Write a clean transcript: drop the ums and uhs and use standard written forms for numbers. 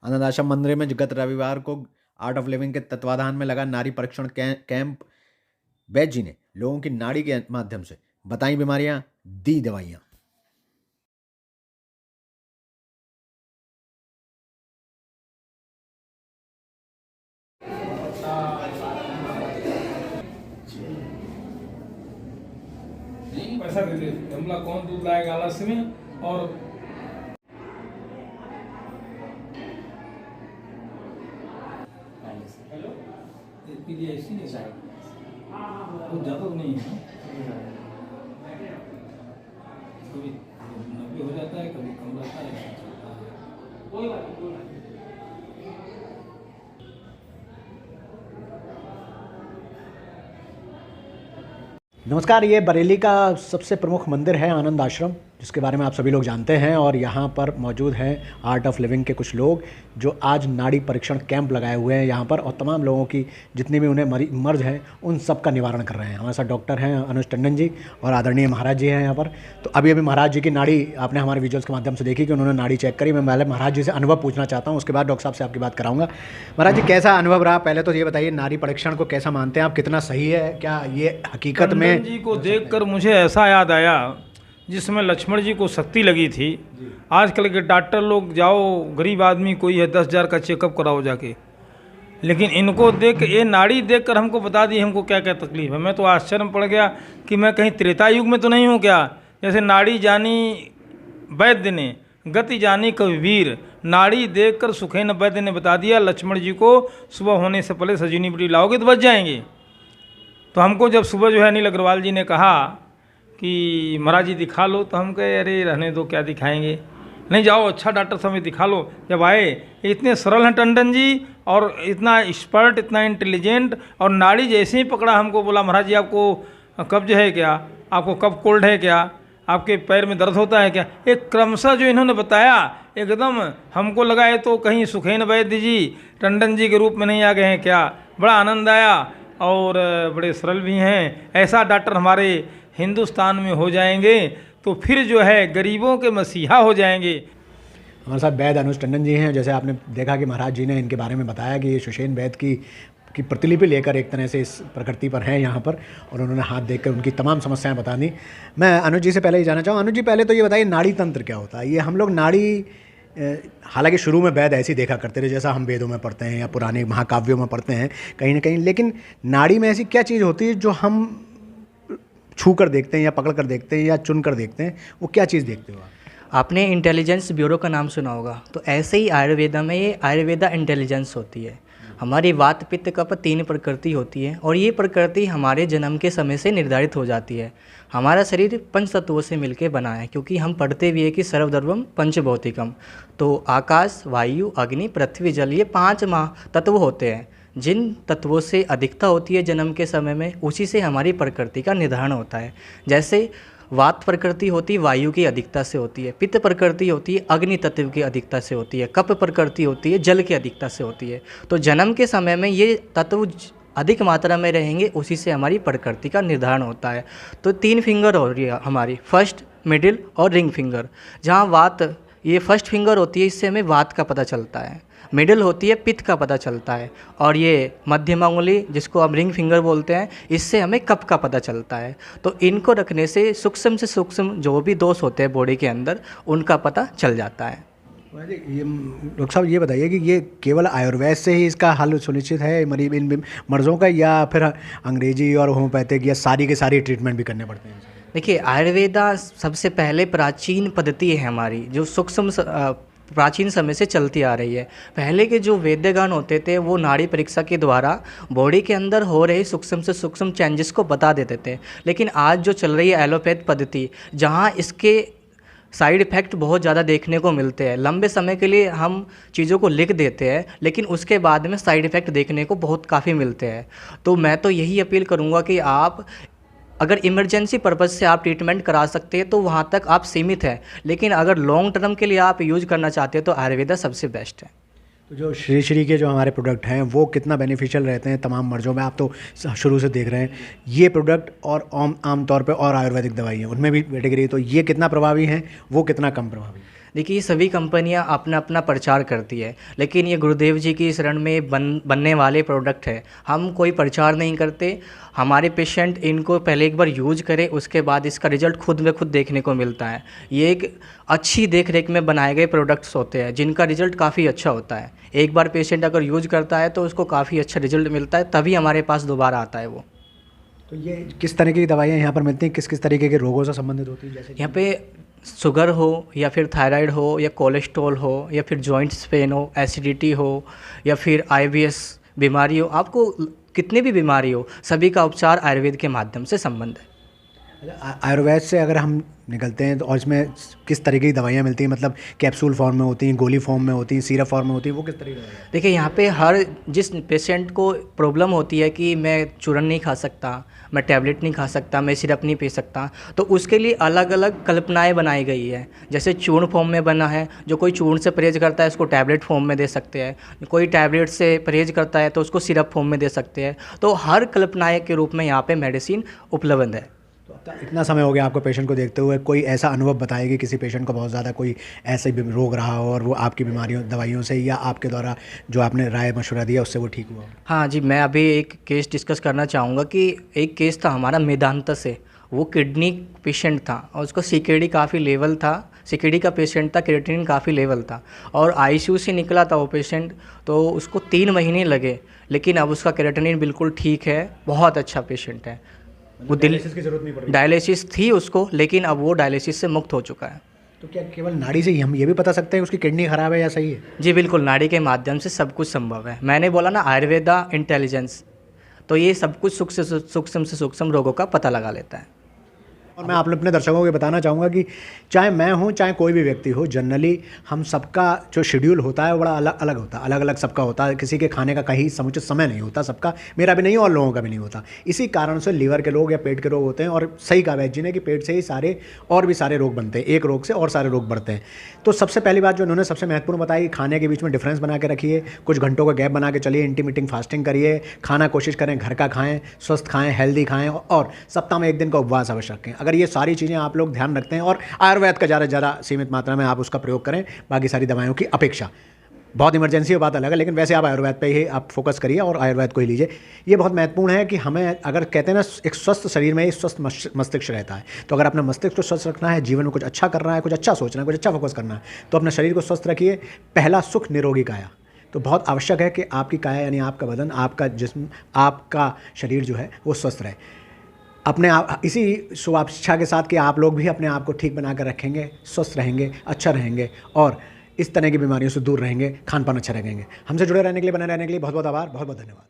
अनाथ आश्रम मंदिर में गत रविवार को आर्ट ऑफ लिविंग के तत्वाधान में लगा नाड़ी परीक्षण कैंप। वैद्य जी ने लोगों की नाड़ी के माध्यम से बताई बीमारियां, दी दवाइयां। पैसा दे दे, गमला कौन दूध लाएगा आलस में। और हेलो, ऐसी नहीं शायद कुछ ज़्यादा तो नहीं है, कभी 90 हो जाता है, कभी कम रहता है, कोई बात नहीं। नमस्कार, ये बरेली का सबसे प्रमुख मंदिर है आनंद आश्रम, जिसके बारे में आप सभी लोग जानते हैं। और यहाँ पर मौजूद हैं आर्ट ऑफ लिविंग के कुछ लोग जो आज नाड़ी परीक्षण कैंप लगाए हुए हैं यहाँ पर, और तमाम लोगों की जितनी भी उन्हें मर्ज है उन सब का निवारण कर रहे हैं। हमारे साथ डॉक्टर हैं अनुज टंडन जी और आदरणीय महाराज जी हैं यहाँ पर। तो अभी महाराज जी की नाड़ी आपने हमारे विजुअल्स के माध्यम से देखी कि उन्होंने नाड़ी चेक करी। मैं पहले महाराज जी से अनुभव पूछना चाहता हूँ, उसके बाद डॉक्टर साहब से आपकी बात कराऊंगा। महाराज जी, कैसा अनुभव रहा? पहले तो ये बताइए, नाड़ी परीक्षण को कैसा मानते हैं आप, कितना सही है? क्या ये हकीकत में जी को देखकर मुझे ऐसा याद आया जिसमें लक्ष्मण जी को शक्ति लगी थी। आजकल के डॉक्टर लोग, जाओ गरीब आदमी कोई है 10,000 का चेकअप कराओ जाके, लेकिन इनको देख, ये नाड़ी देखकर हमको बता दी हमको क्या क्या तकलीफ है। मैं तो आश्चर्य में पड़ गया कि मैं कहीं त्रेता युग में तो नहीं हूँ क्या। जैसे नाड़ी जानी वैद्य ने, गति जानी कविवीर, नाड़ी देखकर सुखेन वैद्य ने बता दिया लक्ष्मण जी को सुबह होने से पहले सजीवनी बूटी लाओगे तो बच जाएंगे। तो हमको जब सुबह जो है अनिल अग्रवाल जी ने कहा कि महाराज जी दिखा लो, तो हम कहे अरे रहने दो, क्या दिखाएंगे, नहीं जाओ अच्छा डॉक्टर साहब दिखा लो। जब आए, इतने सरल हैं टंडन जी और इतना एक्सपर्ट, इतना इंटेलिजेंट, और नाड़ी जैसे ही पकड़ा हमको बोला महाराज जी आपको कब्ज है क्या, आपको कब कोल्ड है क्या, आपके पैर में दर्द होता है क्या। एक क्रमशः जो इन्होंने बताया, एकदम हमको लगा ये तो कहीं सुखेन वैद्य जी टंडन जी के रूप में नहीं आ गए हैं क्या। बड़ा आनंद आया और बड़े सरल भी हैं। ऐसा डॉक्टर हमारे हिंदुस्तान में हो जाएंगे तो फिर जो है गरीबों के मसीहा हो जाएंगे। हमारे साथ वैद्य अनुज टंडन जी हैं। जैसे आपने देखा कि महाराज जी ने इनके बारे में बताया कि ये सुषेण वैद्य की प्रतिलिपि लेकर एक तरह से इस प्रकृति पर हैं यहाँ पर, और उन्होंने हाथ देखकर उनकी तमाम समस्याएं बता दी। मैं अनुज जी से पहले ही जानना चाहूँ, अनुज जी पहले तो ये बताइए नाड़ी तंत्र क्या होता है? ये हम लोग नाड़ी, हालांकि शुरू में वैद्य ऐसी देखा करते थे जैसा हम वेदों में पढ़ते हैं या पुराने महाकाव्यों में पढ़ते हैं कहीं ना कहीं, लेकिन नाड़ी में ऐसी क्या चीज़ होती है जो हम छू कर देखते हैं या पकड़ कर देखते हैं या चुन कर देखते हैं? वो क्या चीज़ देखते हो आप? आपने इंटेलिजेंस ब्यूरो का नाम सुना होगा, तो ऐसे ही आयुर्वेदा में ये आयुर्वेदा इंटेलिजेंस होती है। हमारी वात पित्त कफ 3 प्रकृति होती है, और ये प्रकृति हमारे जन्म के समय से निर्धारित हो जाती है। हमारा शरीर 5 तत्वों से मिलकर बना है, क्योंकि हम पढ़ते भी है कि सर्वधर्मम पंचभौतिकम। तो आकाश, वायु, अग्नि, पृथ्वी, जल, ये 5 तत्व होते हैं। जिन तत्वों से अधिकता होती है जन्म के समय में, उसी से हमारी प्रकृति का निर्धारण होता है। जैसे वात प्रकृति होती है वायु की अधिकता से होती है, पित्त प्रकृति होती है अग्नि तत्व की अधिकता से होती है, कफ प्रकृति होती है जल की अधिकता से होती है। तो जन्म के समय में ये तत्व अधिक मात्रा में रहेंगे, उसी से हमारी प्रकृति का निर्धारण होता है। तो 3 फिंगर हो रही है हमारी, फर्स्ट, मिडिल और रिंग फिंगर। जहाँ वात, ये फर्स्ट फिंगर होती है, इससे हमें वात का पता चलता है। मिडिल होती है पित्त का पता चलता है, और ये मध्यम अंगुली जिसको हम रिंग फिंगर बोलते हैं, इससे हमें कफ का पता चलता है। तो इनको रखने से सूक्ष्म जो भी दोष होते हैं बॉडी के अंदर, उनका पता चल जाता है। ये डॉक्टर साहब ये बताइए कि ये केवल आयुर्वेद से ही इसका हल सुनिश्चित है इन मर्ज़ों का, या फिर अंग्रेजी और होम्योपैथिक या सारी के सारी ट्रीटमेंट भी करने पड़ते हैं? देखिए, आयुर्वेदा सबसे पहले प्राचीन पद्धति है हमारी, जो सूक्ष्म प्राचीन समय से चलती आ रही है। पहले के जो वैद्यगण होते थे, वो नाड़ी परीक्षा के द्वारा बॉडी के अंदर हो रहे सूक्ष्म से सूक्ष्म चेंजेस को बता देते थे। लेकिन आज जो चल रही है एलोपैथ पद्धति, जहाँ इसके साइड इफ़ेक्ट बहुत ज़्यादा देखने को मिलते हैं। लंबे समय के लिए हम चीज़ों को लिख देते हैं, लेकिन उसके बाद में साइड इफ़ेक्ट देखने को बहुत काफ़ी मिलते हैं। तो मैं तो यही अपील करूँगा कि आप अगर इमरजेंसी पर्पज़ से आप ट्रीटमेंट करा सकते हैं तो वहाँ तक आप सीमित हैं, लेकिन अगर लॉन्ग टर्म के लिए आप यूज करना चाहते हैं तो आयुर्वेदा सबसे बेस्ट है। तो जो श्री के जो हमारे प्रोडक्ट हैं वो कितना बेनिफिशियल रहते हैं तमाम मर्ज़ों में? आप तो शुरू से देख रहे हैं ये प्रोडक्ट, और आम तौर पे और आयुर्वेदिक दवाई हैं उनमें भी कैटेगरी, तो ये कितना प्रभावी हैं, वो कितना कम प्रभावी? देखिए सभी कंपनियां अपना अपना प्रचार करती है, लेकिन ये गुरुदेव जी की शरण में बनने वाले प्रोडक्ट है। हम कोई प्रचार नहीं करते, हमारे पेशेंट इनको पहले एक बार यूज करें, उसके बाद इसका रिजल्ट खुद में खुद देखने को मिलता है। ये एक अच्छी देख रेख में बनाए गए प्रोडक्ट्स होते हैं जिनका रिजल्ट काफ़ी अच्छा होता है। एक बार पेशेंट अगर यूज करता है तो उसको काफ़ी अच्छा रिजल्ट मिलता है, तभी हमारे पास दोबारा आता है वो। तो ये किस तरीके की दवाइयाँ यहाँ पर मिलती हैं, किस किस तरीके के रोगों से संबंधित होती हैं? जैसे यहाँ पे शुगर हो या फिर थायराइड हो या कोलेस्ट्रॉल हो या फिर जॉइंट्स पेन हो, एसिडिटी हो या फिर IBS बीमारी हो, आपको कितनी भी बीमारी हो, सभी का उपचार आयुर्वेद के माध्यम से संबंध है। आयुर्वेद से अगर हम निकलते हैं तो और इसमें किस तरीके की दवाइयाँ मिलती हैं? मतलब कैप्सूल फॉर्म में होती हैं, गोली फॉर्म में होती हैं, सिरप फॉर्म में होती हैं, वो किस तरीके की दवाइयाँ? देखिए यहाँ पे हर जिस पेशेंट को प्रॉब्लम होती है कि मैं चूरन नहीं खा सकता, मैं टैबलेट नहीं खा सकता, मैं सिरप नहीं पी सकता, तो उसके लिए अलग अलग कल्पनाएं बनाई गई है। जैसे चूर्ण फॉर्म में बना है, जो कोई चूर्ण से परहेज करता है उसको टैबलेट फॉर्म में दे सकते हैं, कोई टैबलेट से परहेज करता है तो उसको सिरप फॉर्म में दे सकते हैं। तो हर कल्पनाएँ के रूप में यहाँ पे मेडिसिन उपलब्ध है। तो अब तक इतना समय हो गया आपको पेशेंट को देखते हुए, कोई ऐसा अनुभव बताएगी किसी पेशेंट को बहुत ज़्यादा कोई ऐसे रोग रहा हो और वो आपकी बीमारियों दवाइयों से या आपके द्वारा जो आपने राय मशवरा दिया उससे वो ठीक हुआ? हाँ जी, मैं अभी एक केस डिस्कस करना चाहूँगा कि एक केस था हमारा मेदांता से। वो किडनी पेशेंट था और उसको CKD काफ़ी लेवल था, CKD का पेशेंट था, क्रिएटिनिन काफ़ी लेवल था और ICU से निकला था वो पेशेंट। तो उसको 3 महीने लगे, लेकिन अब उसका क्रिएटिनिन बिल्कुल ठीक है, बहुत अच्छा पेशेंट है। वो डायलिसिस की ज़रूरत नहीं पड़ी? डायलिसिस थी उसको, लेकिन अब वो डायलिसिस से मुक्त हो चुका है। तो क्या केवल नाड़ी से ही हम ये भी बता सकते हैं उसकी किडनी खराब है या सही है? जी बिल्कुल, नाड़ी के माध्यम से सब कुछ संभव है। मैंने बोला ना आयुर्वेदा इंटेलिजेंस, तो ये सब कुछ सूक्ष्म से सूक्ष्म रोगों का पता लगा लेता है। और मैं आप अपने दर्शकों को बताना चाहूँगा कि चाहे मैं हूँ चाहे कोई भी व्यक्ति हो, जनरली हम सबका जो शेड्यूल होता है वो बड़ा अलग अलग होता है, अलग अलग सबका होता है। किसी के खाने का कहीं समुचित समय नहीं होता, सबका, मेरा भी नहीं और लोगों का भी नहीं होता। इसी कारण से लीवर के रोग या पेट के रोग होते हैं। और सही कहा वैद्य जी ने कि पेट से ही सारे और भी सारे रोग बनते हैं, एक रोग से और सारे रोग बढ़ते हैं। तो सबसे पहली बात जो उन्होंने सबसे महत्वपूर्ण बताई, खाने के बीच में डिफरेंस बना के रखिए, कुछ घंटों का गैप बना के चलिए, इंटरमिटेंट फास्टिंग करिए, खाना कोशिश करें घर का खाएँ, स्वस्थ खाएँ, हेल्दी खाएँ और सप्ताह में 1 दिन का उपवास अवश्य रखें। अगर ये सारी चीज़ें आप लोग ध्यान रखते हैं और आयुर्वेद का ज़्यादा सीमित मात्रा में आप उसका प्रयोग करें बाकी सारी दवाइयों की अपेक्षा, बहुत इमरजेंसी हो बात अलग है, लेकिन वैसे आप आयुर्वेद पे ही आप फोकस करिए और आयुर्वेद को ही लीजिए। ये बहुत महत्वपूर्ण है कि हमें, अगर कहते हैं ना एक स्वस्थ शरीर में ही स्वस्थ मस्तिष्क रहता है, तो अगर अपना मस्तिष्क को स्वस्थ रखना है, जीवन में कुछ अच्छा करना है, कुछ अच्छा सोचना है, कुछ अच्छा फोकस करना है, तो अपने शरीर को स्वस्थ रखिए। पहला सुख निरोगी काया, तो बहुत आवश्यक है कि आपकी काया यानी आपका बदन, आपका जिस्म, आपका शरीर जो है वो स्वस्थ रहे। अपने आप इसी शुभाकांक्षा के साथ कि आप लोग भी अपने आप को ठीक बना कर रखेंगे, स्वस्थ रहेंगे, अच्छा रहेंगे और इस तरह की बीमारियों से दूर रहेंगे, खान पान अच्छा रखेंगे। हमसे जुड़े रहने के लिए, बने रहने के लिए बहुत बहुत आभार, बहुत बहुत धन्यवाद।